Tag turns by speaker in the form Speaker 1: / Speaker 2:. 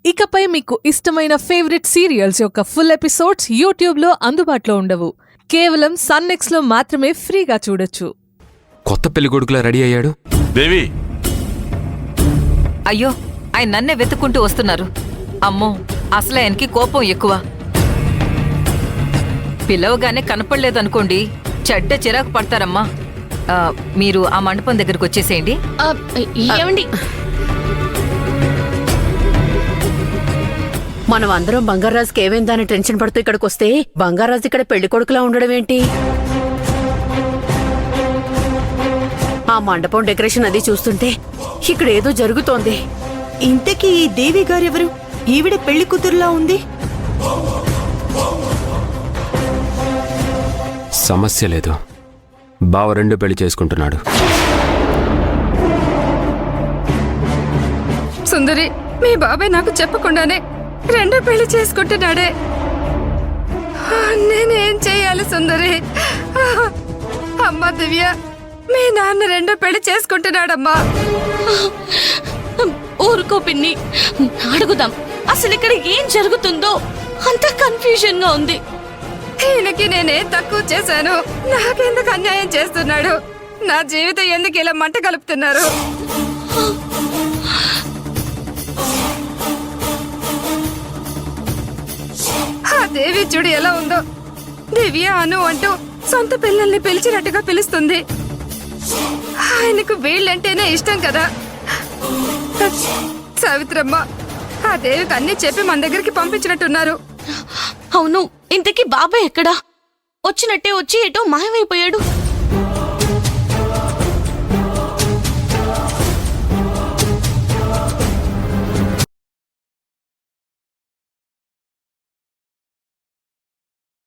Speaker 1: ఇకపై మీకు ఇష్టమైన ఫేవరెట్ సీరియల్స్ యొక్క ఫుల్ ఎపిసోడ్స్ యూట్యూబ్లో అందుబాటులో ఉండవు. కేవలం సన్నెక్స్లో మాత్రమే ఫ్రీగా చూడొచ్చు.
Speaker 2: కొత్త పెళ్లికొడుకులా రెడీ అయ్యాడు.
Speaker 3: దేవి,
Speaker 4: అయ్యో, ఆయన నన్నే వెతుక్కుంటూ వస్తున్నారు. అమ్మో, అసలు ఆయనకి కోపం ఎక్కువ. పిలవగానే కనపడలేదనుకోండి, చెడ్డ చిరాకు పడతారమ్మా. మీరు ఆ మండపం దగ్గరకు వచ్చేసేయండి.
Speaker 5: ఏమండి, మనం అందరం బంగారాజుకి ఏమైందని టెన్షన్ పడుతూ ఇక్కడికి వస్తే బంగారాజు ఇక్కడ పెళ్లి కొడుకులా ఉండడం ఏంటి? ఆ మండపం డెకరేషన్ అది చూస్తుంటే ఇక్కడ ఏదో జరుగుతోంది.
Speaker 6: ఇంతకీ ఈ దేవి గారెవరు? ఈవిడ పెళ్లి కూతురులా ఉంది.
Speaker 2: సమస్య లేదు, బావ రెండు పెళ్లి చేసుకుంటున్నాడు.
Speaker 7: సుందరి, మీ బాబాయ్ నాకు చెప్పకుండానే రెండో పెళ్లి చేసుకుంటున్నాడే. నేనేం చెయ్యాలి సుందరి? అమ్మా దివ్య, మీ నాన్న రెండో పెళ్లి చేసుకుంటున్నాడమ్మా.
Speaker 8: ఊరుకో పిన్ని, అడుగుదాం. అసలు ఇక్కడ ఏం జరుగుతుందో అంత కన్ఫ్యూజన్ గా ఉంది.
Speaker 7: ఈయనకి నేనే తక్కువ చేశాను? నాకెందుకు అన్యాయం చేస్తున్నాడు? నా జీవితం ఎందుకు ఇలా మంట కలుపుతున్నారు? ఆ దేవి చూడు ఎలా ఉందో. దివ్య అను అంటూ సొంత పిల్లల్ని పిలిచినట్టుగా పిలుస్తుంది. ఆయనకు వీళ్ళంటేనే ఇష్టం కదా. సావిత్రమ్మ, ఆ దేవికి అన్ని చెప్పి మన దగ్గరికి పంపించినట్టున్నారు.
Speaker 8: అవును, ఇంతకీ బాబాయ్ ఎక్కడా? వచ్చినట్టే వచ్చి ఎటో మాయమైపోయాడు.